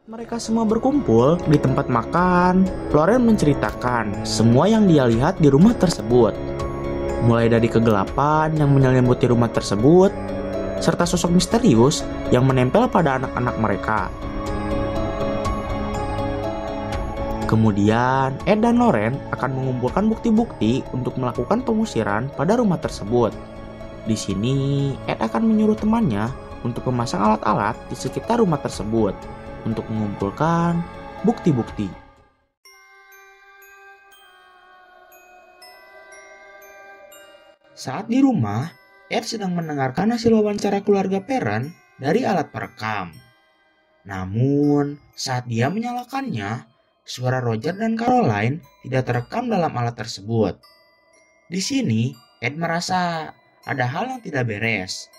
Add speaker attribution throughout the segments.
Speaker 1: Mereka semua berkumpul di tempat makan. Loren menceritakan semua yang dia lihat di rumah tersebut, mulai dari kegelapan yang menyelimuti rumah tersebut, serta sosok misterius yang menempel pada anak-anak mereka. Kemudian, Ed dan Loren akan mengumpulkan bukti-bukti untuk melakukan pengusiran pada rumah tersebut. Di sini, Ed akan menyuruh temannya untuk memasang alat-alat di sekitar rumah tersebut untuk mengumpulkan bukti-bukti. Saat di rumah, Ed sedang mendengarkan hasil wawancara keluarga Perrin dari alat perekam. Namun, saat dia menyalakannya, suara Roger dan Caroline tidak terekam dalam alat tersebut. Di sini, Ed merasa ada hal yang tidak beres.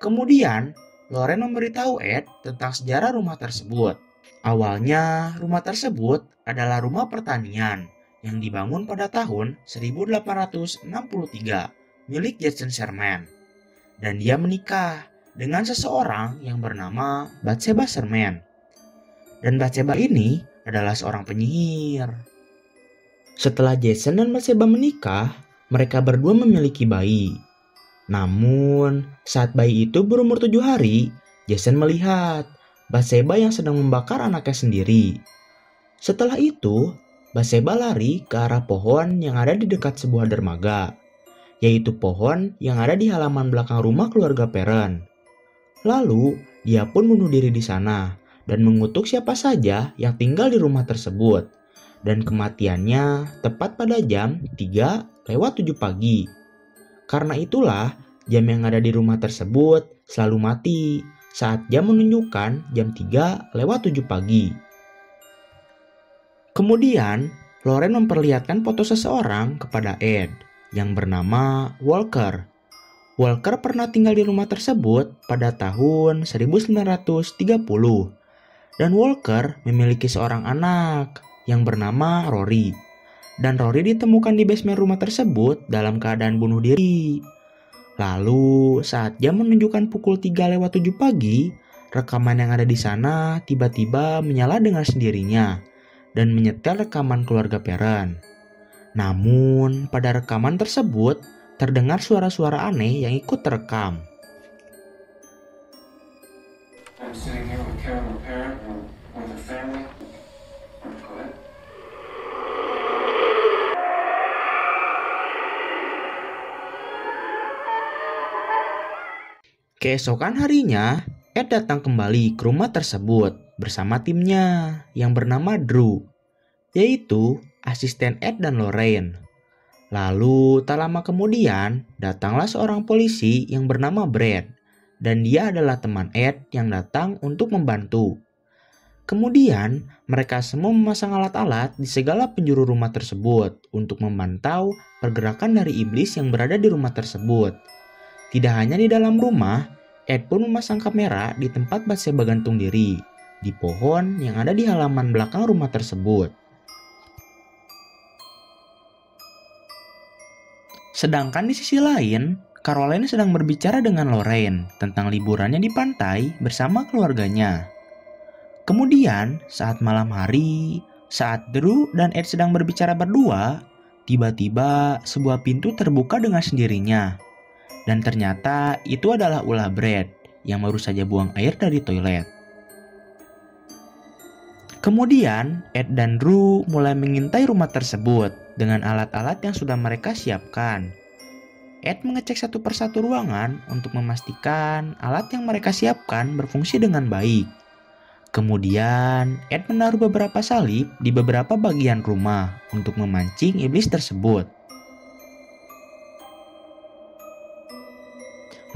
Speaker 1: Kemudian, Loren memberitahu Ed tentang sejarah rumah tersebut. Awalnya, rumah tersebut adalah rumah pertanian yang dibangun pada tahun 1863 milik Jason Sherman. Dan dia menikah dengan seseorang yang bernama Bathsheba Sherman. Dan Bathsheba ini adalah seorang penyihir. Setelah Jason dan Bathsheba menikah, mereka berdua memiliki bayi. Namun, saat bayi itu berumur 7 hari, Jason melihat Bathsheba yang sedang membakar anaknya sendiri. Setelah itu, Bathsheba lari ke arah pohon yang ada di dekat sebuah dermaga, yaitu pohon yang ada di halaman belakang rumah keluarga Perrin. Lalu, dia pun bunuh diri di sana dan mengutuk siapa saja yang tinggal di rumah tersebut. Dan kematiannya tepat pada jam 3:07 pagi. Karena itulah, jam yang ada di rumah tersebut selalu mati saat jam menunjukkan jam 3:07 pagi. Kemudian, Loren memperlihatkan foto seseorang kepada Ed yang bernama Walker. Walker pernah tinggal di rumah tersebut pada tahun 1930. Dan Walker memiliki seorang anak yang bernama Rory. Dan Rory ditemukan di basement rumah tersebut dalam keadaan bunuh diri. Lalu, saat jam menunjukkan pukul 3:07 pagi, rekaman yang ada di sana tiba-tiba menyala dengan sendirinya dan menyetel rekaman keluarga Perrin. Namun, pada rekaman tersebut terdengar suara-suara aneh yang ikut terekam.
Speaker 2: I'm sitting here with Carolyn Perrin, with her family. Go ahead.
Speaker 1: Keesokan harinya, Ed datang kembali ke rumah tersebut bersama timnya yang bernama Drew, yaitu asisten Ed dan Lorraine. Lalu tak lama kemudian datanglah seorang polisi yang bernama Brad, dan dia adalah teman Ed yang datang untuk membantu. Kemudian mereka semua memasang alat-alat di segala penjuru rumah tersebut untuk memantau pergerakan dari iblis yang berada di rumah tersebut. Tidak hanya di dalam rumah, Ed pun memasang kamera di tempat Bathsheba gantung diri, di pohon yang ada di halaman belakang rumah tersebut. Sedangkan di sisi lain, Caroline sedang berbicara dengan Lorraine tentang liburannya di pantai bersama keluarganya. Kemudian, saat malam hari, saat Drew dan Ed sedang berbicara berdua, tiba-tiba sebuah pintu terbuka dengan sendirinya. Dan ternyata itu adalah ulah Brad yang baru saja buang air dari toilet. Kemudian, Ed dan Drew mulai mengintai rumah tersebut dengan alat-alat yang sudah mereka siapkan. Ed mengecek satu persatu ruangan untuk memastikan alat yang mereka siapkan berfungsi dengan baik. Kemudian, Ed menaruh beberapa salib di beberapa bagian rumah untuk memancing iblis tersebut.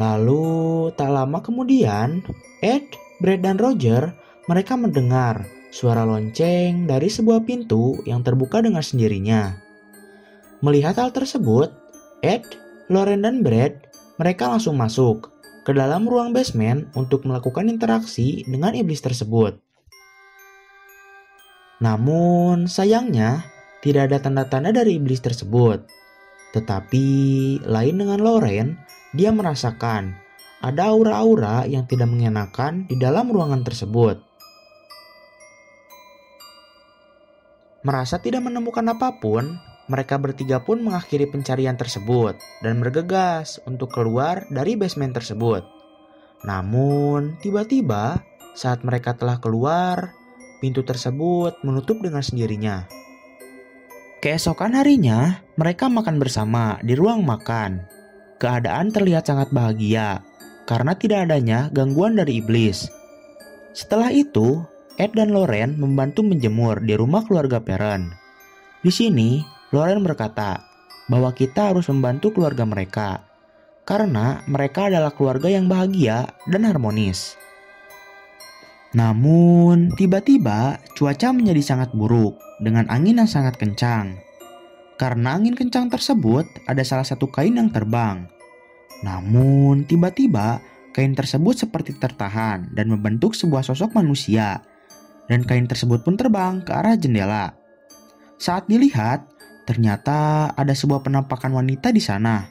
Speaker 1: Lalu, tak lama kemudian, Ed, Brad, dan Roger, mereka mendengar suara lonceng dari sebuah pintu yang terbuka dengan sendirinya. Melihat hal tersebut, Ed, Loren, dan Brad, mereka langsung masuk ke dalam ruang basement untuk melakukan interaksi dengan iblis tersebut. Namun, sayangnya, tidak ada tanda-tanda dari iblis tersebut. Tetapi, lain dengan Loren, dia merasakan ada aura-aura yang tidak mengenakan di dalam ruangan tersebut. Merasa tidak menemukan apapun, mereka bertiga pun mengakhiri pencarian tersebut dan bergegas untuk keluar dari basement tersebut. Namun, tiba-tiba saat mereka telah keluar, pintu tersebut menutup dengan sendirinya. Keesokan harinya, mereka makan bersama di ruang makan. Keadaan terlihat sangat bahagia karena tidak adanya gangguan dari iblis. Setelah itu, Ed dan Loren membantu menjemur di rumah keluarga Perron. Di sini, Loren berkata bahwa kita harus membantu keluarga mereka karena mereka adalah keluarga yang bahagia dan harmonis. Namun, tiba-tiba cuaca menjadi sangat buruk dengan angin yang sangat kencang. Karena angin kencang tersebut, ada salah satu kain yang terbang. Namun, tiba-tiba kain tersebut seperti tertahan dan membentuk sebuah sosok manusia. Dan kain tersebut pun terbang ke arah jendela. Saat dilihat, ternyata ada sebuah penampakan wanita di sana.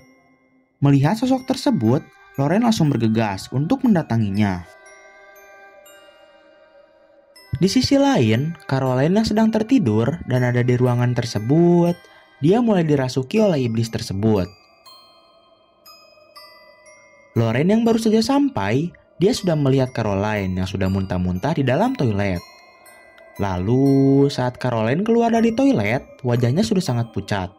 Speaker 1: Melihat sosok tersebut, Loren langsung bergegas untuk mendatanginya. Di sisi lain, Caroline yang sedang tertidur dan ada di ruangan tersebut, dia mulai dirasuki oleh iblis tersebut. Loren yang baru saja sampai, dia sudah melihat Caroline yang sudah muntah-muntah di dalam toilet. Lalu saat Caroline keluar dari toilet, wajahnya sudah sangat pucat.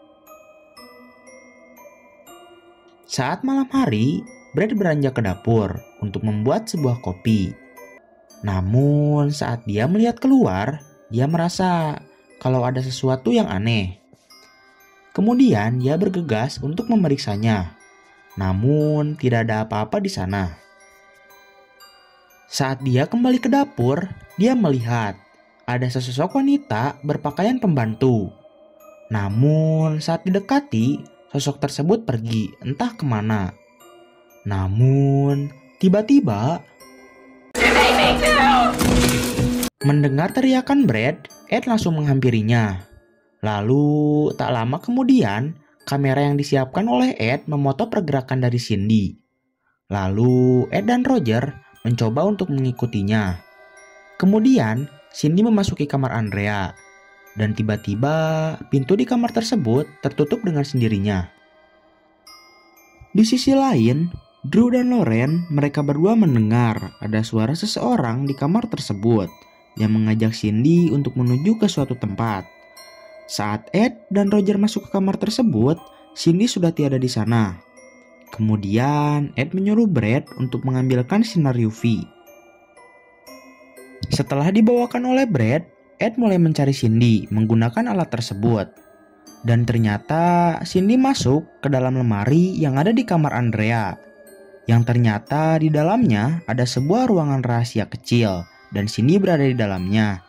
Speaker 1: Saat malam hari, Brad beranjak ke dapur untuk membuat sebuah kopi. Namun saat dia melihat keluar, dia merasa kalau ada sesuatu yang aneh. Kemudian dia bergegas untuk memeriksanya. Namun tidak ada apa-apa di sana. Saat dia kembali ke dapur, dia melihat ada sesosok wanita berpakaian pembantu. Namun saat didekati, sosok tersebut pergi entah kemana. Namun tiba-tiba mendengar teriakan Brad, Ed langsung menghampirinya. Lalu tak lama kemudian, kamera yang disiapkan oleh Ed memoto pergerakan dari Cindy. Lalu Ed dan Roger mencoba untuk mengikutinya. Kemudian Cindy memasuki kamar Andrea. Dan tiba-tiba pintu di kamar tersebut tertutup dengan sendirinya. Di sisi lain, Drew dan Loren, mereka berdua mendengar ada suara seseorang di kamar tersebut yang mengajak Cindy untuk menuju ke suatu tempat. Saat Ed dan Roger masuk ke kamar tersebut, Cindy sudah tiada di sana. Kemudian Ed menyuruh Brad untuk mengambilkan sinar UV. Setelah dibawakan oleh Brad, Ed mulai mencari Cindy menggunakan alat tersebut. Dan ternyata Cindy masuk ke dalam lemari yang ada di kamar Andrea. Yang ternyata di dalamnya ada sebuah ruangan rahasia kecil dan Cindy berada di dalamnya.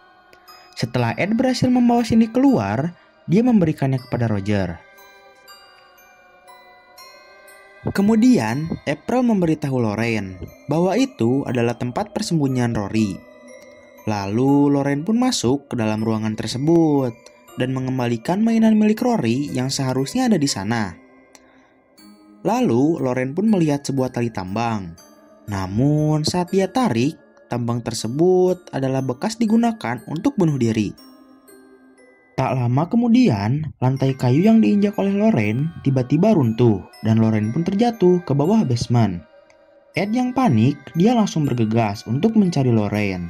Speaker 1: Setelah Ed berhasil membawa Cindy keluar, dia memberikannya kepada Roger. Kemudian April memberitahu Loren bahwa itu adalah tempat persembunyian Rory. Lalu Loren pun masuk ke dalam ruangan tersebut dan mengembalikan mainan milik Rory yang seharusnya ada di sana. Lalu Loren pun melihat sebuah tali tambang. Namun saat dia tarik, tambang tersebut adalah bekas digunakan untuk bunuh diri. Tak lama kemudian, lantai kayu yang diinjak oleh Loren tiba-tiba runtuh dan Loren pun terjatuh ke bawah basement. Ed yang panik, dia langsung bergegas untuk mencari Loren.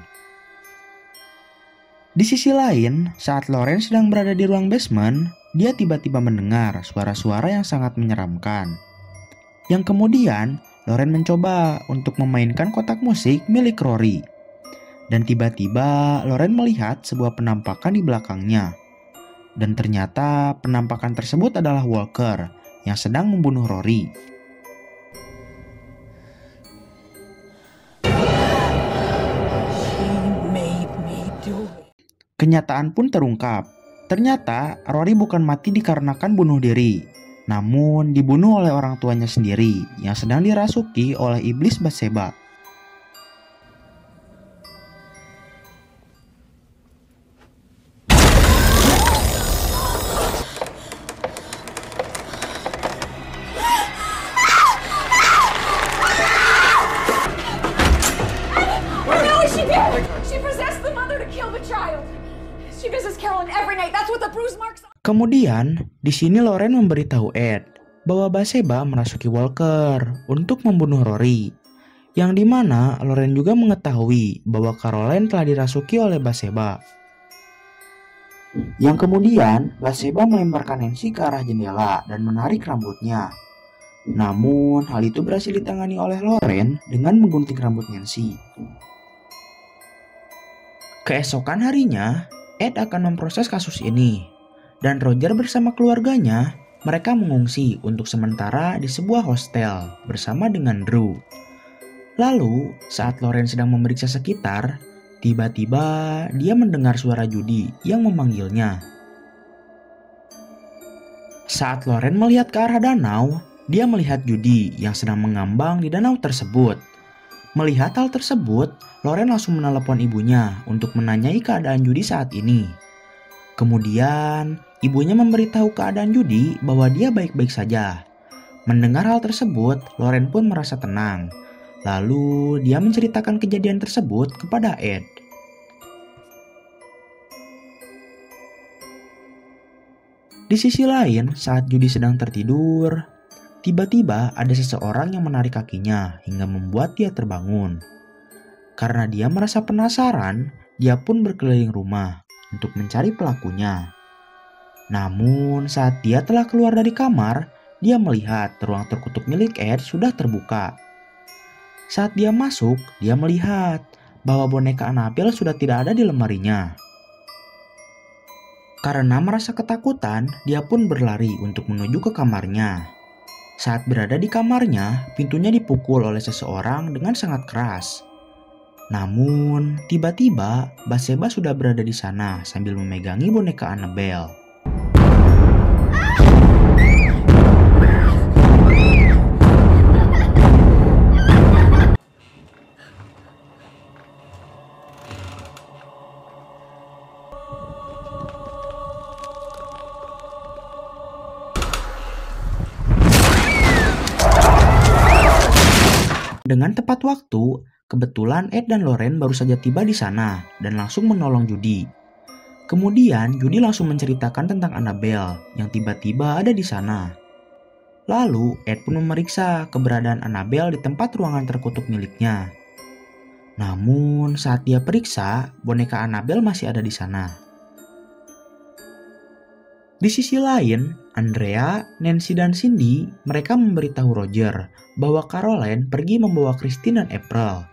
Speaker 1: Di sisi lain, saat Loren sedang berada di ruang basement, dia tiba-tiba mendengar suara-suara yang sangat menyeramkan. Yang kemudian, Loren mencoba untuk memainkan kotak musik milik Rory. Dan tiba-tiba Loren melihat sebuah penampakan di belakangnya. Dan ternyata penampakan tersebut adalah Walker yang sedang membunuh Rory. Kenyataan pun terungkap. Ternyata Rory bukan mati dikarenakan bunuh diri, namun dibunuh oleh orang tuanya sendiri yang sedang dirasuki oleh iblis Bathsheba.
Speaker 3: She visits Carolyn every night. That's what the bruise marks are.
Speaker 1: Kemudian, di sini Lauren memberitahu Ed bahwa Bathsheba merasuki Walker untuk membunuh Rory. Yang dimana Lauren juga mengetahui bahwa Caroline telah dirasuki oleh Bathsheba. Yang kemudian, Bathsheba melemparkan Nancy ke arah jendela dan menarik rambutnya. Namun, hal itu berhasil ditangani oleh Lauren dengan menggunting rambut Nancy. Keesokan harinya, Ed akan memproses kasus ini. Dan Roger bersama keluarganya, mereka mengungsi untuk sementara di sebuah hostel bersama dengan Drew. Lalu, saat Lauren sedang memeriksa sekitar, tiba-tiba dia mendengar suara Judy yang memanggilnya. Saat Lauren melihat ke arah danau, dia melihat Judy yang sedang mengambang di danau tersebut. Melihat hal tersebut, Lauren langsung menelepon ibunya untuk menanyai keadaan Judy saat ini. Kemudian, ibunya memberitahu keadaan Judy bahwa dia baik-baik saja. Mendengar hal tersebut, Lauren pun merasa tenang. Lalu, dia menceritakan kejadian tersebut kepada Ed. Di sisi lain, saat Judy sedang tertidur, tiba-tiba ada seseorang yang menarik kakinya hingga membuat dia terbangun. Karena dia merasa penasaran, dia pun berkeliling rumah untuk mencari pelakunya. Namun, saat dia telah keluar dari kamar, dia melihat ruang terkutuk milik Ed sudah terbuka. Saat dia masuk, dia melihat bahwa boneka Annabelle sudah tidak ada di lemarinya. Karena merasa ketakutan, dia pun berlari untuk menuju ke kamarnya. Saat berada di kamarnya, pintunya dipukul oleh seseorang dengan sangat keras. Namun, tiba-tiba Bathsheba sudah berada di sana sambil memegangi boneka Annabelle. Dengan tepat waktu, kebetulan Ed dan Lauren baru saja tiba di sana dan langsung menolong Judy. Kemudian Judy langsung menceritakan tentang Annabelle yang tiba-tiba ada di sana. Lalu Ed pun memeriksa keberadaan Annabelle di tempat ruangan terkutuk miliknya. Namun saat dia periksa, boneka Annabelle masih ada di sana. Di sisi lain, Andrea, Nancy, dan Cindy mereka memberitahu Roger bahwa Caroline pergi membawa Christine dan April.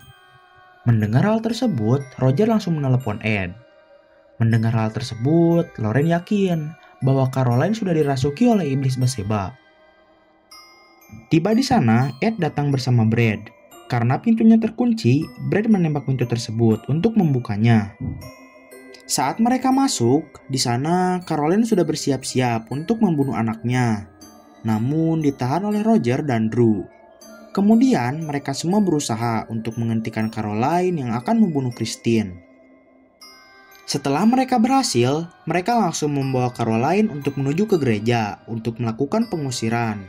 Speaker 1: Mendengar hal tersebut, Roger langsung menelepon Ed. Mendengar hal tersebut, Lauren yakin bahwa Caroline sudah dirasuki oleh iblis Bathsheba. Tiba di sana, Ed datang bersama Brad. Karena pintunya terkunci, Brad menembak pintu tersebut untuk membukanya. Saat mereka masuk, di sana Caroline sudah bersiap-siap untuk membunuh anaknya. Namun ditahan oleh Roger dan Drew. Kemudian mereka semua berusaha untuk menghentikan Caroline yang akan membunuh Christine. Setelah mereka berhasil, mereka langsung membawa Caroline untuk menuju ke gereja untuk melakukan pengusiran.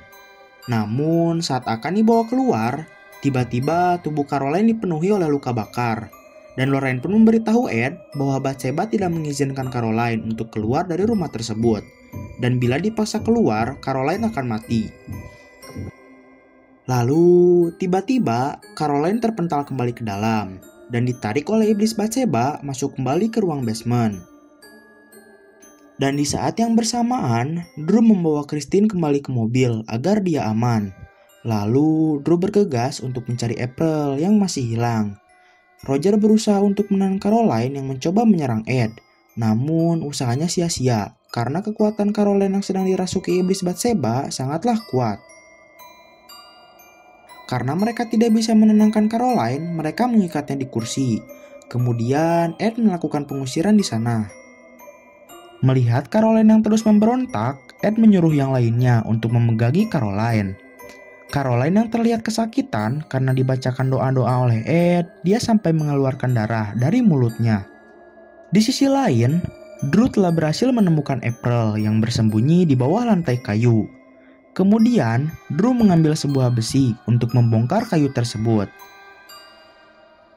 Speaker 1: Namun saat akan dibawa keluar, tiba-tiba tubuh Caroline dipenuhi oleh luka bakar. Dan Lauren pun memberitahu Ed bahwa Bathsheba tidak mengizinkan Caroline untuk keluar dari rumah tersebut. Dan bila dipaksa keluar, Caroline akan mati. Lalu, tiba-tiba Caroline terpental kembali ke dalam dan ditarik oleh iblis Bathsheba masuk kembali ke ruang basement. Dan di saat yang bersamaan, Drew membawa Christine kembali ke mobil agar dia aman. Lalu, Drew bergegas untuk mencari April yang masih hilang. Roger berusaha untuk menahan Caroline yang mencoba menyerang Ed. Namun usahanya sia-sia karena kekuatan Caroline yang sedang dirasuki iblis Bathsheba sangatlah kuat. Karena mereka tidak bisa menenangkan Caroline, mereka mengikatnya di kursi. Kemudian Ed melakukan pengusiran di sana. Melihat Caroline yang terus memberontak, Ed menyuruh yang lainnya untuk memegangi Caroline. Caroline yang terlihat kesakitan karena dibacakan doa-doa oleh Ed, dia sampai mengeluarkan darah dari mulutnya. Di sisi lain, Drew telah berhasil menemukan April yang bersembunyi di bawah lantai kayu. Kemudian, Drew mengambil sebuah besi untuk membongkar kayu tersebut.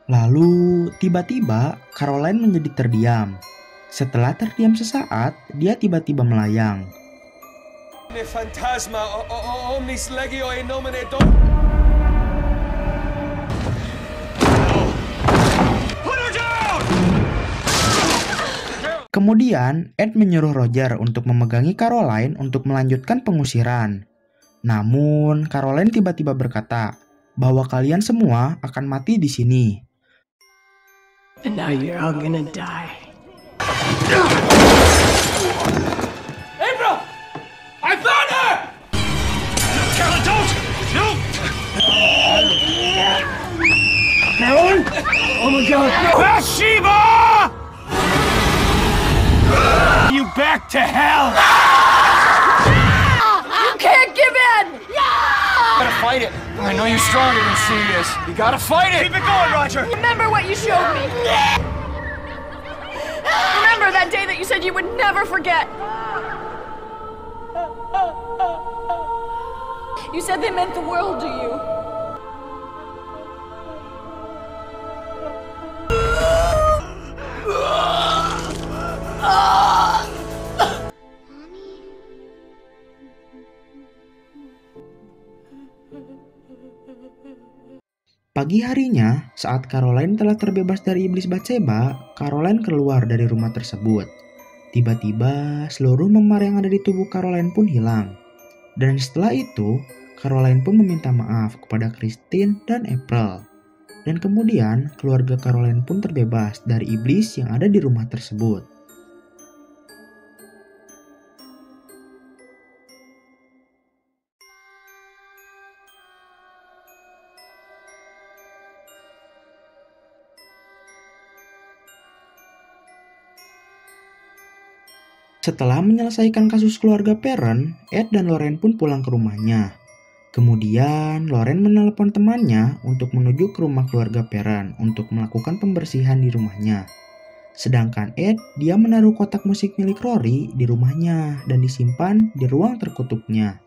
Speaker 1: Lalu, tiba-tiba Caroline menjadi terdiam. Setelah terdiam sesaat, dia tiba-tiba melayang. Kemudian, Ed menyuruh Roger untuk memegangi Caroline untuk melanjutkan pengusiran. Namun, Caroline tiba-tiba berkata bahwa kalian semua akan mati di sini.
Speaker 4: And now you're all gonna die.
Speaker 5: April! I found her! Carolyn, don't! No!
Speaker 4: Carolyn? Oh my God!
Speaker 5: Bathsheba! You back to hell!
Speaker 3: You can't give in!
Speaker 5: You gotta fight it. I know you're stronger than she is. You gotta fight it! Keep it going, Roger!
Speaker 3: Remember what you showed me. Remember that day that you said you would never forget. You said they meant the world to you.
Speaker 1: Pagi harinya, saat Caroline telah terbebas dari iblis Bathsheba, Caroline keluar dari rumah tersebut. Tiba-tiba, seluruh memar yang ada di tubuh Caroline pun hilang. Dan setelah itu, Caroline pun meminta maaf kepada Christine dan April. Dan kemudian, keluarga Caroline pun terbebas dari iblis yang ada di rumah tersebut. Setelah menyelesaikan kasus keluarga Perron, Ed dan Lorraine pun pulang ke rumahnya. Kemudian, Lorraine menelepon temannya untuk menuju ke rumah keluarga Perron untuk melakukan pembersihan di rumahnya. Sedangkan Ed, dia menaruh kotak musik milik Rory di rumahnya dan disimpan di ruang terkutupnya.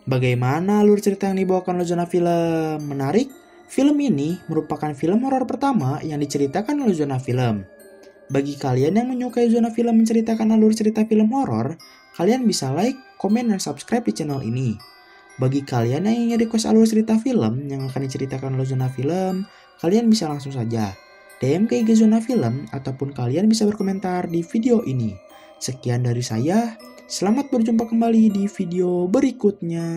Speaker 1: Bagaimana alur cerita yang dibawakan oleh Zona Film? Menarik? Film ini merupakan film horor pertama yang diceritakan oleh Zona Film. Bagi kalian yang menyukai Zona Film menceritakan alur cerita film horor, kalian bisa like, komen, dan subscribe di channel ini. Bagi kalian yang ingin request alur cerita film yang akan diceritakan oleh Zona Film, kalian bisa langsung saja DM ke IG Zona Film ataupun kalian bisa berkomentar di video ini. Sekian dari saya, selamat berjumpa kembali di video berikutnya.